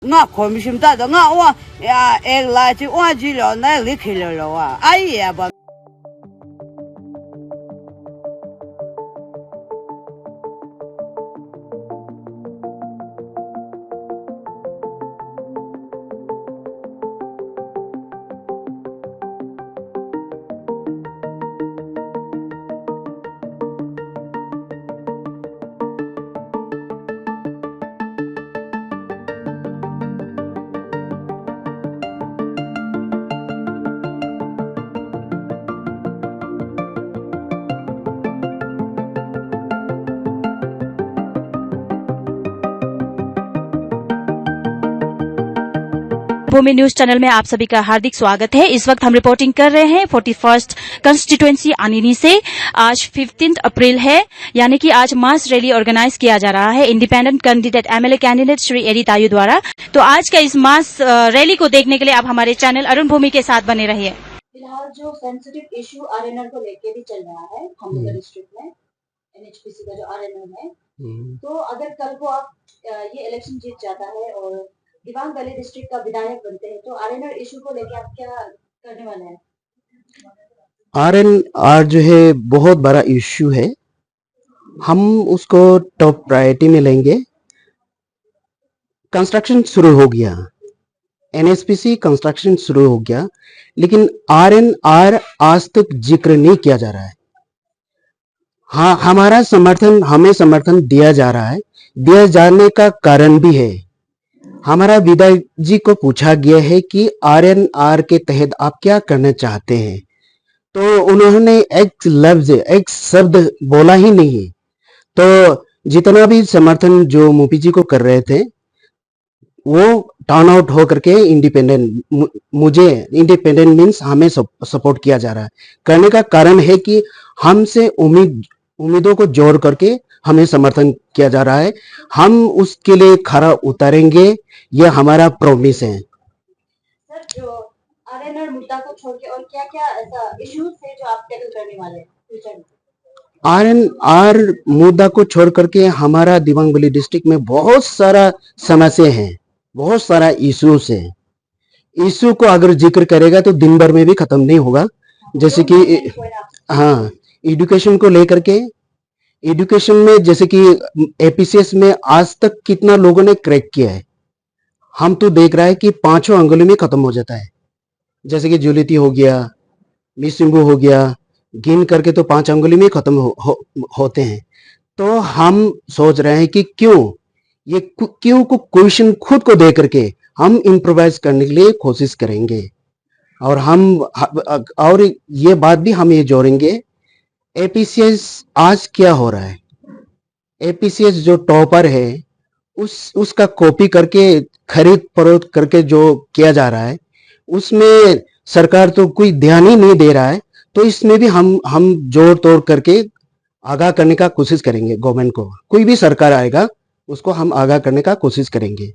我看不清大的我呀，来就忘记了，那离开了啊，哎呀吧。भूमि news channel में आप सभी का हार्दिक स्वागत है। इस वक्त हम रिपोर्टिंग कर रहे हैं 41st कंस्टिट्यूएंसी आनिनी से। आज 15 अप्रैल है, यानी कि आज मास रैली ऑर्गेनाइज किया जा रहा है independent candidate MLA candidate Shri एडी तायू द्वारा। तो आज का इस मास रैली को देखने के लिए आप हमारे चैनल अरुण भूमि के साथ बने रहिए। फिलहाल जो सेंसिटिव इशू आरएनआर को लेके भी चल रहा है हम डिस्ट्रिक्ट में, एनएचपीसी का जो आरएनआर है, तो अगर कल को आप ये इलेक्शन जीत जाता है और दिबांग वैली डिस्ट्रिक्ट का विधायक बनते हैं तो आरएनआर इशू को लेके आप क्या करने वाले हैं? आरएनआर जो है बहुत बड़ा इशू है, हम उसको टॉप प्रायोरिटी में लेंगे। कंस्ट्रक्शन शुरू हो गया, एनएचपीसी कंस्ट्रक्शन शुरू हो गया, लेकिन आरएनआर आज तक जिक्र नहीं किया जा रहा है। हाँ, हमें समर्थन दिया जा रहा है। दिया जाने का कारण भी है, हमारा विधायक जी को पूछा गया है कि आरएनआर के तहत आप क्या करना चाहते हैं, तो उन्होंने एक शब्द बोला ही नहीं। तो जितना भी समर्थन जो मोपी जी को कर रहे थे वो टर्न आउट हो करके इंडिपेंडेंट मीन्स हमें सपोर्ट किया जा रहा है। करने का कारण है कि हमसे उम्मीदों को जोड़ करके हमें समर्थन किया जा रहा है। हम उसके लिए खरा उतारेंगे, यह हमारा प्रॉमिस है। सर, जो आरएनआर मुद्दा को छोड़ के और क्या-क्या ऐसा इश्यूज है जो आप टैकल करने वाले हैं फ्यूचर में? आरएनआर मुद्दा को छोड़ करके हमारा दिबांग वैली डिस्ट्रिक्ट में बहुत सारा समस्या है, बहुत सारा इश्यूज है। इश्यू को अगर जिक्र करेगा तो दिन भर में भी खत्म नहीं होगा। जैसे कि हाँ, एजुकेशन को लेकर के, एजुकेशन में जैसे कि एपीसीएस में आज तक कितना लोगों ने क्रैक किया है, हम तो देख रहा है कि 5 अंगुली में खत्म हो जाता है। जैसे कि जुलिती हो गया, मिसिंगू हो गया, गिन करके तो 5 अंगुली में खत्म होते हैं। तो हम सोच रहे हैं कि क्यों को क्वेश्चन खुद को दे करके हम इम्प्रोवाइज करने के लिए कोशिश करेंगे। और ये बात भी हम ये जोड़ेंगे, एपीसीएस आज क्या हो रहा है, एपीसीएस जो टॉपर है उसका कॉपी करके खरीद फरोख्त करके जो किया जा रहा है उसमें सरकार तो कोई ध्यान ही नहीं दे रहा है। तो इसमें भी हम जोड़ तोड़ करके आगाह करने का कोशिश करेंगे। गवर्नमेंट को, कोई भी सरकार आएगा उसको हम आगाह करने का कोशिश करेंगे।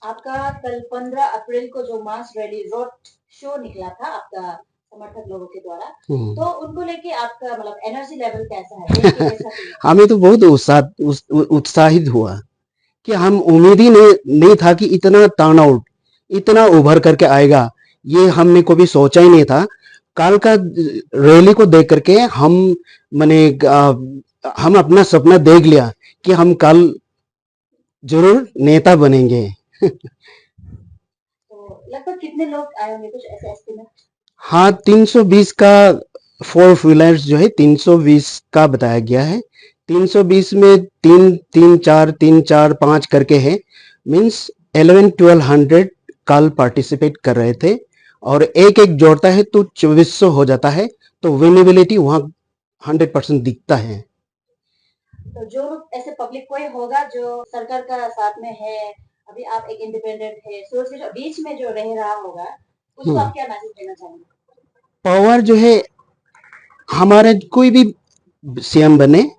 आपका कल 15 अप्रैल को जो मास रैली रोड शो निकला था आपका समर्थक लोगों के द्वारा, तो उनको लेके आपका मतलब एनर्जी लेवल कैसा है? हमें तो बहुत उत्साहित हुआ कि हम उम्मीद ही नहीं था कि इतना टर्न आउट, इतना उभर करके आएगा, ये हमने कभी सोचा ही नहीं था। कल का रैली को देख करके हम अपना सपना देख लिया कि हम कल जरूर नेता बनेंगे। तो लगभग कितने लोग आए होंगे, कुछ ऐसे एस्टिमेट? हाँ, 320 का 4 व्हीलर्स जो है 320 का बताया गया है। 320 में 3, 5 करके है, मीन्स 1100-1200 कल पार्टिसिपेट कर रहे थे और एक जोड़ता है तो 2400 हो जाता है। तो विनेबिलिटी वहाँ 100% दिखता है। तो जो ऐसे पब्लिक कोई होगा जो सरकार का साथ में है, अभी आप एक इंडिपेंडेंट है, सोच के जो बीच में जो रह रहा होगा उसको आप क्या मैसेज देना चाहेंगे? पावर जो है, हमारा कोई भी सीएम बने,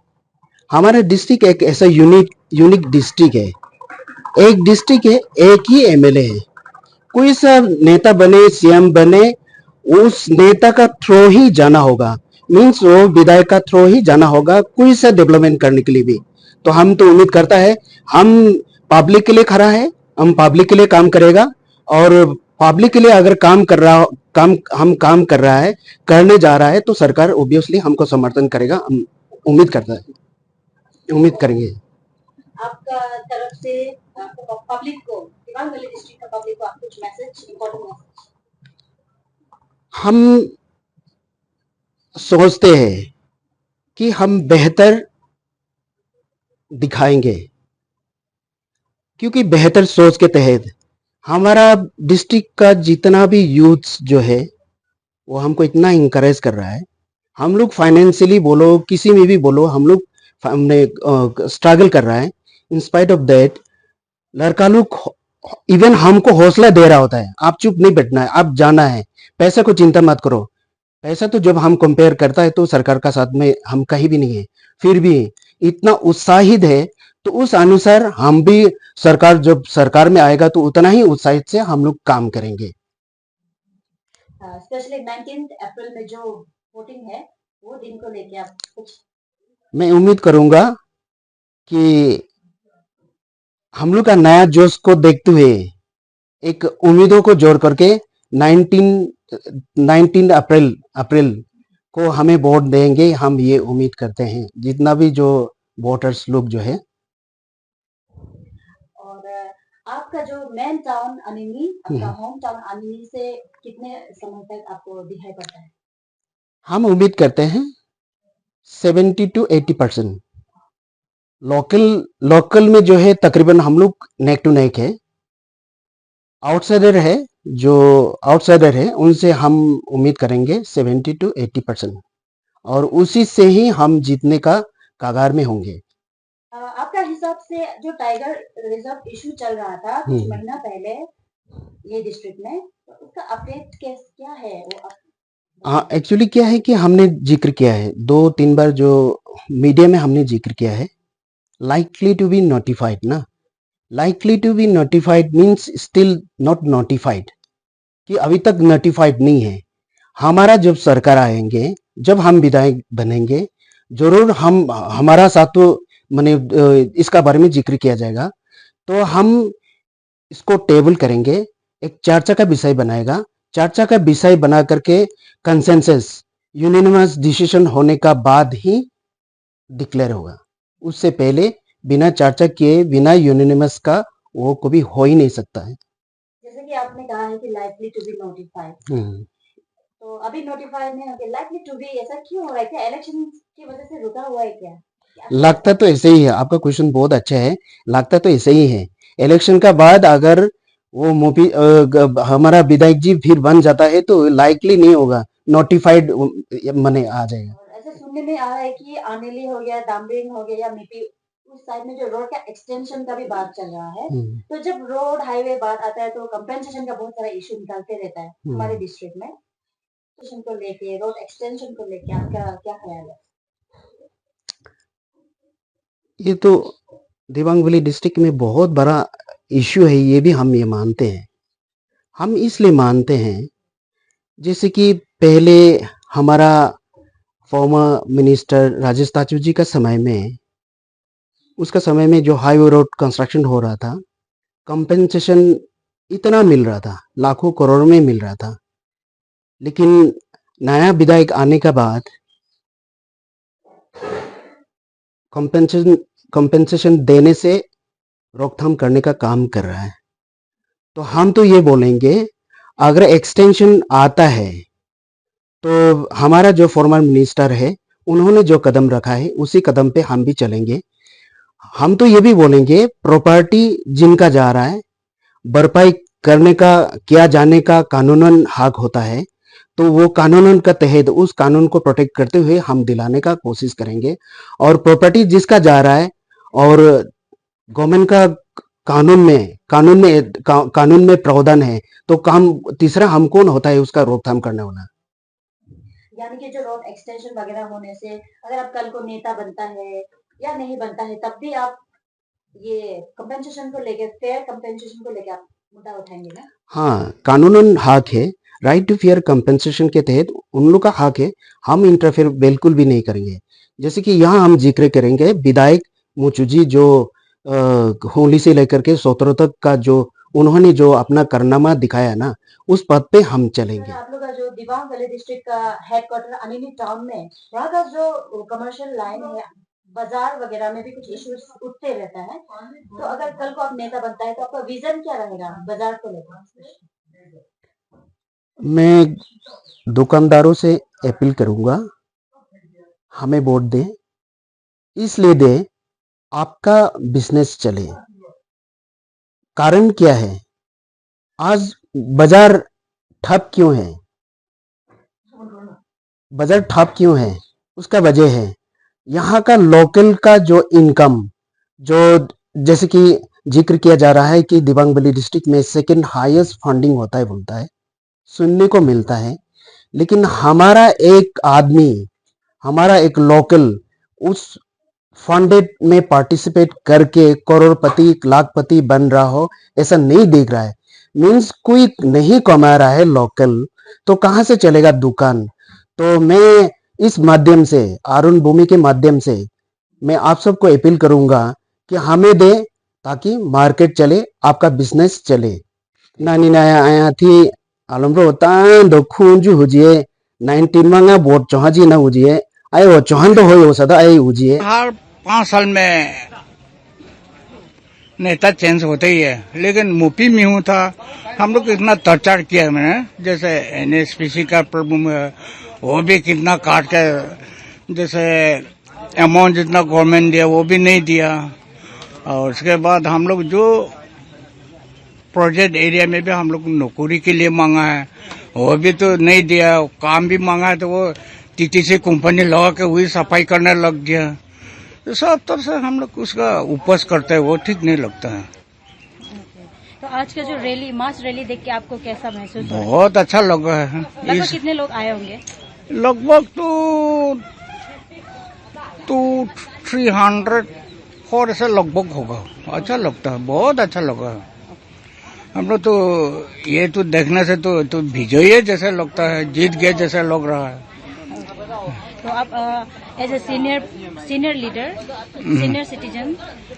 हमारा डिस्ट्रिक्ट एक ऐसा यूनिक डिस्ट्रिक्ट है, एक डिस्ट्रिक्ट है, एक ही एमएलए है। कोई सा नेता बने, सीएम बने, उस नेता का थ्रू ही जाना होगा, मीन्स वो विधायक का थ्रू ही जाना होगा कोई सा डेवलपमेंट करने के लिए भी। तो हम तो उम्मीद करता है, हम पब्लिक के लिए खड़ा है हम पब्लिक के लिए काम करेगा, और पब्लिक के लिए अगर काम कर रहा है, करने जा रहा है, तो सरकार ऑब्वियसली हमको समर्थन करेगा, हम उम्मीद करेंगे। आपका तरफ से पब्लिक को, दिबांग वैली डिस्ट्रिक्ट का पब्लिक को आप कुछ मैसेज, इंपॉर्टेंट मैसेज? हम सोचते हैं कि हम बेहतर दिखाएंगे, क्योंकि बेहतर सोच के तहत हमारा डिस्ट्रिक्ट का जितना भी यूथ जो है वो हमको इतना इंकरेज कर रहा है। हम लोग फाइनेंशियली बोलो, किसी में भी बोलो, हम लोग हमने स्ट्रगल कर रहा है। इन स्पाइट ऑफ दैट लड़का लोग इवन हमको हौसला दे रहा होता है, आप चुप नहीं बैठना है, आप जाना है, पैसे को चिंता मत करो। पैसा तो जब हम कंपेयर करता है तो सरकार का साथ में हम कहीं भी नहीं है, फिर भी इतना उत्साहित है, तो उस अनुसार हम भी सरकार जब सरकार में आएगा तो उतना ही उत्साहित से हम लोग काम करेंगे। स्पेशली 19 अप्रैल में जो वोटिंग है वो दिन को लेके आप कुछ? मैं उम्मीद करूंगा कि हम लोग का नया जोश को देखते हुए एक उम्मीदों को जोड़ करके 19 अप्रैल को हमें वोट देंगे, हम ये उम्मीद करते हैं, जितना भी जो वोटर्स लोग जो है। और आपका जो मेन टाउन अनिनी, आपका होम टाउन अनिनी से कितने समय तक आपको दिखाई पड़ता है? हम उम्मीद करते हैं 70 to 80%। लोकल में जो है तकरीबन हम लोग नेक टू नेक है। जो आउटसाइडर है उनसे हम उम्मीद करेंगे 70 to 80%, और उसी से ही हम जीतने का कगार में होंगे। आपका हिसाब से जो टाइगर रिजर्व इशू चल रहा था कुछ महीना पहले ये डिस्ट्रिक्ट में, तो उसका अपडेट क्या है वो? हाँ, एक्चुअली क्या है कि हमने जिक्र किया है 2-3 बार, जो मीडिया में हमने जिक्र किया है, likely to be notified ना, likely to be notified means still not notified, कि अभी तक नोटिफाइड नहीं है। हमारा जब सरकार आएंगे, जब हम विधायक बनेंगे, जरूर हम हमारा साथ तो माने इसका बारे में जिक्र किया जाएगा, तो हम इसको टेबल करेंगे, एक चर्चा का विषय बनाएगा, चर्चा का विषय बना करके कंसेंसस यूनिनमस डिसीजन होने का बाद ही डिक्लेयर होगा। उससे पहले बिना चर्चा किए, बिना यूनिनमस का वो कभी हो ही नहीं सकता है। जैसे कि आपने कहा है कि लाइकली टू बी नोटिफाइड, तो अभी नोटिफाइड नहीं होंगे, लाइकली टू बी, ऐसा क्यों हो रहा है? क्या इलेक्शन की वजह से रुका हुआ है क्या? लगता तो ऐसे ही है, आपका क्वेश्चन बहुत अच्छा है, लगता तो ऐसे ही है। इलेक्शन का बाद अगर वो हमारा विधायक जी फिर बन जाता है तो लाइकली नहीं होगा, नोटिफाइड मने आ जाएगा। ऐसा सुनने में आ रहा है कि आनेली हो गया, दामरिंग हो गया, या मीपी उस साइड में जो रोड का एक्सटेंशन का भी बात चल रहा है, तो जब रोड हाईवे बात आता है तो कंपेंसेशन का बहुत सारा इशू निकलते रहता है हमारे डिस्ट्रिक्ट में। को लेके, रोड एक्सटेंशन को लेके आपका क्या ख्याल है? ये तो दिबांग वैली डिस्ट्रिक्ट में बहुत बड़ा इश्यू है, ये भी हम ये मानते हैं। हम इसलिए मानते हैं जैसे कि पहले हमारा फॉर्मर मिनिस्टर राजेश ताचू जी का समय में, उसका समय में जो हाईवे रोड कंस्ट्रक्शन हो रहा था, कंपेंसेशन इतना मिल रहा था, लाखों करोड़ में मिल रहा था, लेकिन नया विधायक आने के बाद कंपेंसेशन देने से रोकथाम करने का काम कर रहा है। तो हम तो ये बोलेंगे, अगर एक्सटेंशन आता है तो हमारा जो फॉर्मर मिनिस्टर है उन्होंने जो कदम रखा है उसी कदम पे हम भी चलेंगे। हम तो ये भी बोलेंगे, प्रॉपर्टी जिनका जा रहा है भरपाई करने का, किया जाने का कानूनन हक होता है, तो वो कानूनन का तहत उस कानून को प्रोटेक्ट करते हुए हम दिलाने का कोशिश करेंगे। और प्रॉपर्टी जिसका जा रहा है और गवर्नमेंट का कानून में प्रावधान है, तो काम तीसरा हम कौन होता है उसका रोकथाम करने वाला। यानी कि जो रोड एक्सटेंशन वगैरह होने से अगर आप कल को नेता बनता है या नहीं बनता है, तब भी आप ये कंपेंसेशन को लेके, फेयर कंपेंसेशन को लेके आप मुद्दा उठाएंगे ना? हाँ, कानूनन हक है, राइट टू फेयर कंपेंसेशन के तहत उन लोग का हक है, हम इंटरफेयर बिल्कुल भी नहीं करेंगे। जैसे कि यहाँ हम जिक्र करेंगे विधायक मुचू जी जो होली से लेकर के सोतरों तक का जो उन्होंने जो अपना कारनामा दिखाया ना, उस पद पे हम चलेंगे। आप लोग का जो दिबांग वैली डिस्ट्रिक्ट का हेडक्वार्टर अनिनी टाउन में, वहाँ का जो कमर्शियल लाइन है, बाजार वगैरह में भी कुछ इश्यूज उठते रहता है। तो अगर कल को आप नेता बनता है तो आपका विजन क्या रहेगा बाजार को लेकर? मैं दुकानदारों से अपील करूंगा, हमें वोट दें, इसलिए दें आपका बिजनेस चले। कारण क्या है, आज बाजार ठप क्यों है? बाजार ठप क्यों है? उसका वजह है यहाँ का लोकल का जो इनकम, जो जैसे कि जिक्र किया जा रहा है कि दिबांग वैली डिस्ट्रिक्ट में सेकंड हाईएस्ट फंडिंग होता है, बोलता है, सुनने को मिलता है। लेकिन हमारा एक आदमी, हमारा एक लोकल उस फंडेड में पार्टिसिपेट करके करोड़पति लाखपति बन रहा हो, ऐसा नहीं देख रहा है। मीन्स कोई नहीं कमा रहा है लोकल, तो कहाँ से चलेगा दुकान? तो मैं इस माध्यम से, अरुण भूमि के माध्यम से मैं आप सबको अपील करूंगा कि हमें दे ताकि मार्केट चले, आपका बिजनेस चले। नानी नाया आया थी आलमरो तान दो खूंजू हुजिए 19 मंगा वोट चौहाजी ना हुजिए आए वो चौहान तो हो सदा आए हुजिए। हर 5 साल में नेता चेंज होते ही है, लेकिन मुपी में हूँ था, हम लोग कितना टर्चार किया है मैंने। जैसे एनएचपीसी का प्रॉब्लम है, वो भी कितना काट के, जैसे अमाउंट जितना गवर्नमेंट दिया वो भी नहीं दिया। और उसके बाद हम लोग जो प्रोजेक्ट एरिया में भी हम लोग नौकरी के लिए मांगा है, वो भी तो नहीं दिया। काम भी मांगा है तो वो टीटीसी कंपनी लगा के वही सफाई करने लग गया। तो सब तरह से हम लोग उसका उपज करते हैं, वो ठीक नहीं लगता है। तो आज का जो रैली, मास रैली देख के आपको कैसा महसूस हो रहा है? बहुत अच्छा लगा है। लगभग कितने लोग आए होंगे? लगभग तो 300 और ऐसा लगभग होगा। अच्छा लगता है, बहुत अच्छा लगा है। हम लोग तो ये तो देखने से तो विजयी जैसे लगता है, जीत गए जैसे लग रहा है। तो आप as a senior leader, senior citizen,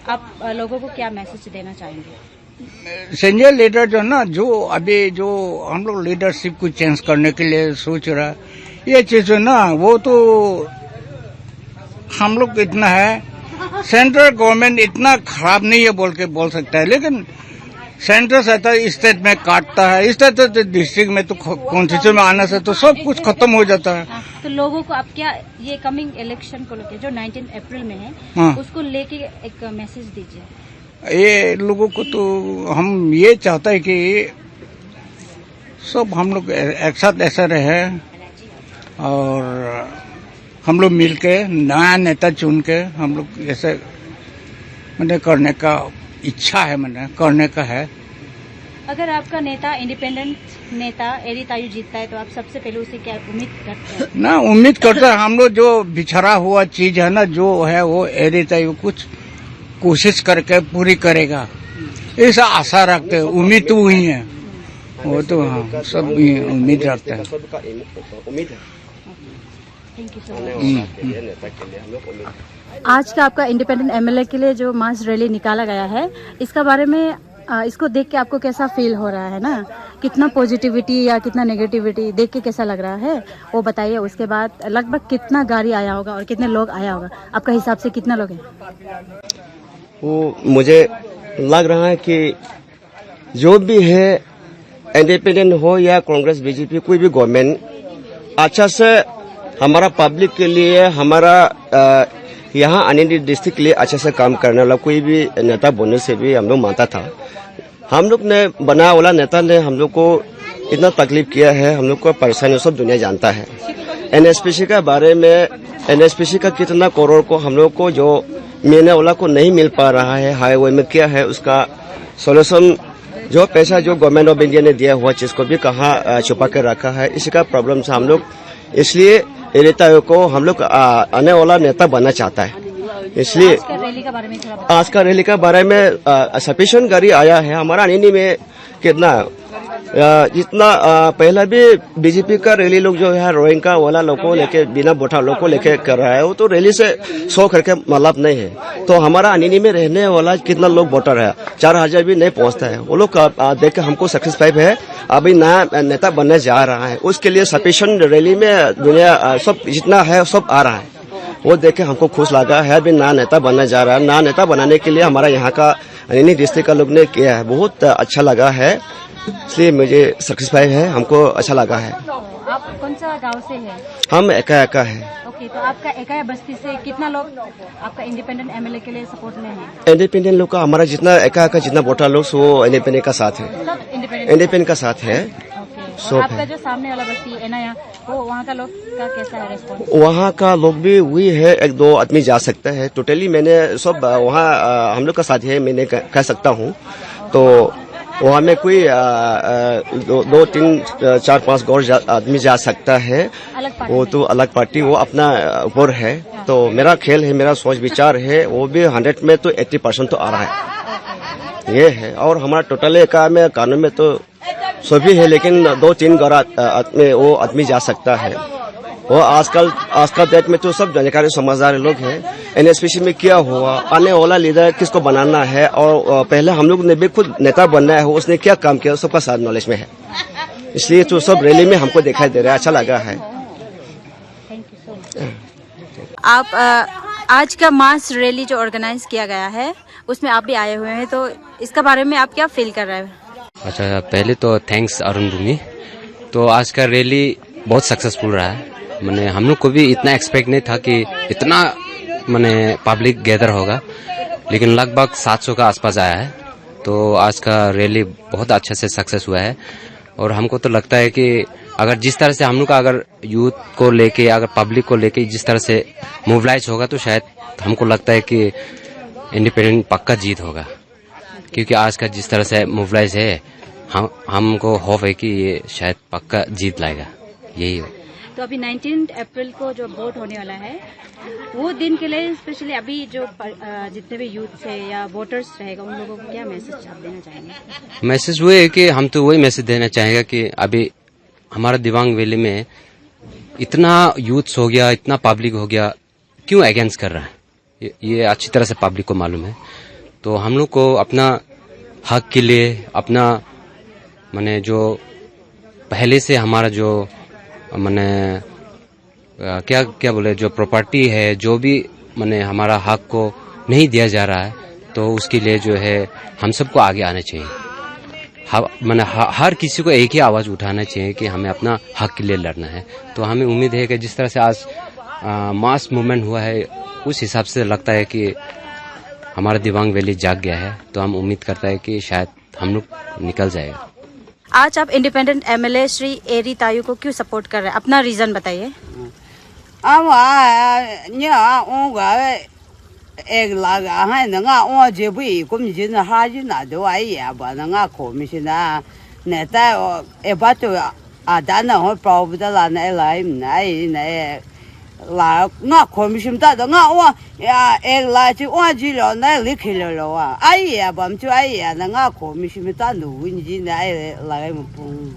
आप लोगों को क्या मैसेज देना चाहेंगे? सीनियर लीडर जो ना, जो अभी जो हम लोग लीडरशिप को चेंज करने के लिए सोच रहा है, ये चीज है ना, वो तो हम लोग इतना है, सेंट्रल गवर्नमेंट इतना खराब नहीं है बोल सकता है, लेकिन सेंटर से तो स्टेट में काटता है, स्टेट तो डिस्ट्रिक्ट में तो कॉन्स्टिट्यूशन में आने से तो सब कुछ खत्म हो जाता है। तो लोगों को आप क्या ये कमिंग इलेक्शन को लेके जो 19 अप्रैल में है, हाँ। उसको लेके एक मैसेज दीजिए। ये लोगों को तो हम ये चाहते हैं कि सब हम लोग एक साथ ऐसा रहे और हम लोग मिलके नया नेता चुन के हम लोग ऐसे मैंने करने का इच्छा है, मैंने करने का है। अगर आपका नेता इंडिपेंडेंट नेता एरी तायू जीतता है तो आप सबसे पहले उसे क्या उम्मीद करते हैं? ना उम्मीद करते हैं हम लोग जो बिछड़ा हुआ चीज है ना, जो है वो एरी तायू कुछ कोशिश करके पूरी करेगा, ऐसा आशा रखते हैं। उम्मीद तो वही है, वो तो हाँ सब उम्मीद रखते हैं। Thank you so much. आज का आपका इंडिपेंडेंट एमएलए के लिए जो मास रैली निकाला गया है, इसका बारे में इसको देख के आपको कैसा फील हो रहा है ना? कितना पॉजिटिविटी या कितना नेगेटिविटी देख के कैसा लग रहा है वो बताइए। उसके बाद लगभग कितना गाड़ी आया होगा और कितने लोग आया होगा, आपका हिसाब से कितना लोग हैं? वो मुझे लग रहा है कि जो भी है, इंडिपेंडेंट हो या कांग्रेस बीजेपी कोई भी गवर्नमेंट, अच्छा से हमारा पब्लिक के लिए, हमारा यहाँ अनिनी डिस्ट्रिक्ट के लिए अच्छे से काम करने वाला कोई भी नेता बनने से भी हम लोग मानता था। हम लोग ने बनाया वाला नेता ने हम लोग को इतना तकलीफ किया है, हम लोग को परेशानी सब दुनिया जानता है। एनएचपीसी के बारे में, एनएचपीसी का कितना करोड़ को हम लोग को जो मिलने वाला को नहीं मिल पा रहा है, हाईवे में क्या है उसका सोल्यूशन, जो पैसा जो गवर्नमेंट ऑफ इंडिया ने दिया हुआ चीज को भी कहाँ छुपा के रखा है, इसी का प्रॉब्लम से हम लोग, इसलिए नेताओं को हम लोग आने वाला नेता बनना चाहता है। इसलिए आज का रैली का बारे में सफिशिएंट गाड़ी आया है। हमारा अनिनी में कितना जितना पहला भी बीजेपी का रैली लोग जो है रोहिंग्या वाला लोग को लेके बिना वोटा लोग को लेके कर रहा है, वो तो रैली से शो करके मतलब नहीं है। तो हमारा अनिनी में रहने वाला कितना लोग वोटर है, 4000 भी नहीं पहुंचता है। वो लोग देख के हमको सेटिस्फाइड है। अभी नया नेता बनने जा रहा है, उसके लिए सफिशिएंट रैली में दुनिया सब जितना है सब आ रहा है, वो देख के हमको खुश लगा है। अभी नया नेता बनने जा रहा है, नया नेता बनाने के लिए हमारा यहाँ का अनिनी डिस्ट्रिक्ट का लोग ने किया है, बहुत अच्छा लगा है, इसलिए मुझे सेटिस्फाइड है, हमको अच्छा लगा है। आप कौन सा गांव से हैं? हम एका है। ओके, तो आपका एकाया बस्ती से कितना लोग आपका इंडिपेंडेंट एमएलए के लिए सपोर्ट में है? इंडिपेंडेंट लोग का हमारा जितना एका जितना वोटर लोग वो इंडिपेंडेंट का साथ है, सब इंडिपेंडेंट का साथ है। और आपका जो सामने वाला बस्ती एनाया, वो वहाँ का लोग का कैसा है रेस्पॉन्स? वहाँ का लोग भी वही है, 1-2 आदमी जा सकता है। टोटली मैंने सब वहाँ हम लोग का साथ है, मैंने कह सकता हूँ। तो वहाँ में कोई 2, 3, 4, 5 गौर आदमी जा सकता है, वो तो अलग पार्टी, वो अपना ऊपर है। तो मेरा खेल है, मेरा सोच विचार है, वो भी 100 में तो 80% तो आ रहा है, ये है। और हमारा टोटल का में कानून में तो सभी है, लेकिन 2-3 गौर आदमी वो आदमी जा सकता है। वो आजकल डेट में तो सब जानकारी समझदार लोग हैं। एनएसपीसी में क्या हुआ, आने वाला लीडर किसको बनाना है, और पहले हम लोग ने भी खुद नेता बनना है, उसने क्या काम किया सबका साथ नॉलेज में है, इसलिए तो सब रैली में हमको दिखाई दे रहा है, अच्छा लगा है। आप आज का मास रैली जो ऑर्गेनाइज किया गया है उसमें आप भी आए हुए हैं, तो इसका बारे में आप क्या फील कर रहे हैं? अच्छा, पहले तो थैंक्स अरुण भूमि। तो आज का रैली बहुत सक्सेसफुल रहा है। मैंने हम लोग को भी इतना एक्सपेक्ट नहीं था कि इतना मैंने पब्लिक गैदर होगा, लेकिन लगभग 700 का आसपास आया है। तो आज का रैली बहुत अच्छे से सक्सेस हुआ है, और हमको तो लगता है कि अगर जिस तरह से हम लोग का अगर यूथ को लेके, अगर पब्लिक को लेके जिस तरह से मोबिलाइज होगा, तो शायद हमको लगता है कि इंडिपेंडेंट पक्का जीत होगा। क्योंकि आज का जिस तरह से मोबिलाइज है, हमको होप है कि ये शायद पक्का जीत लाएगा, यही हो। तो अभी 19 अप्रैल को जो वोट होने वाला है, वो दिन के लिए स्पेशली अभी जो जितने भी यूथ है या वोटर्स रहेगा, उन लोगों को क्या मैसेज आप देना चाहेंगे? मैसेज वो है कि हम तो वही मैसेज देना चाहेंगे कि अभी हमारा दिबांग वैली में इतना यूथ हो गया, इतना पब्लिक हो गया, क्यों अगेंस्ट कर रहा है, ये अच्छी तरह से पब्लिक को मालूम है। तो हम लोग को अपना हक के लिए, अपना माने जो पहले से हमारा जो माने क्या बोले, जो प्रॉपर्टी है, जो भी माने हमारा हक को नहीं दिया जा रहा है, तो उसके लिए जो है हम सबको आगे आना चाहिए। माने हर किसी को एक ही आवाज उठाना चाहिए कि हमें अपना हक के लिए लड़ना है। तो हमें उम्मीद है कि जिस तरह से आज मास मूवमेंट हुआ है, उस हिसाब से लगता है कि हमारा दिबांग वैली जाग गया है। तो हम उम्मीद करता है कि शायद हम लोग निकल जाएगा। आज आप इंडिपेंडेंट एमएलए श्री एरी तायू को क्यों सपोर्ट कर रहे हैं, अपना रीजन बताइए। एक लागा है नंगा ओ जे बुई कुम जिन हा जिन ना दो आई या बा नंगा को मिसिना नेता ए बातो आदाना हो प्रॉब्लम ला ने लाई नाई ने ला nga komishin ta da nga wa ya ek la chi wa ji lo na li khilo lo wa ai ya bam chu ai ya nga komishin ta nu win ji na ai la mu pung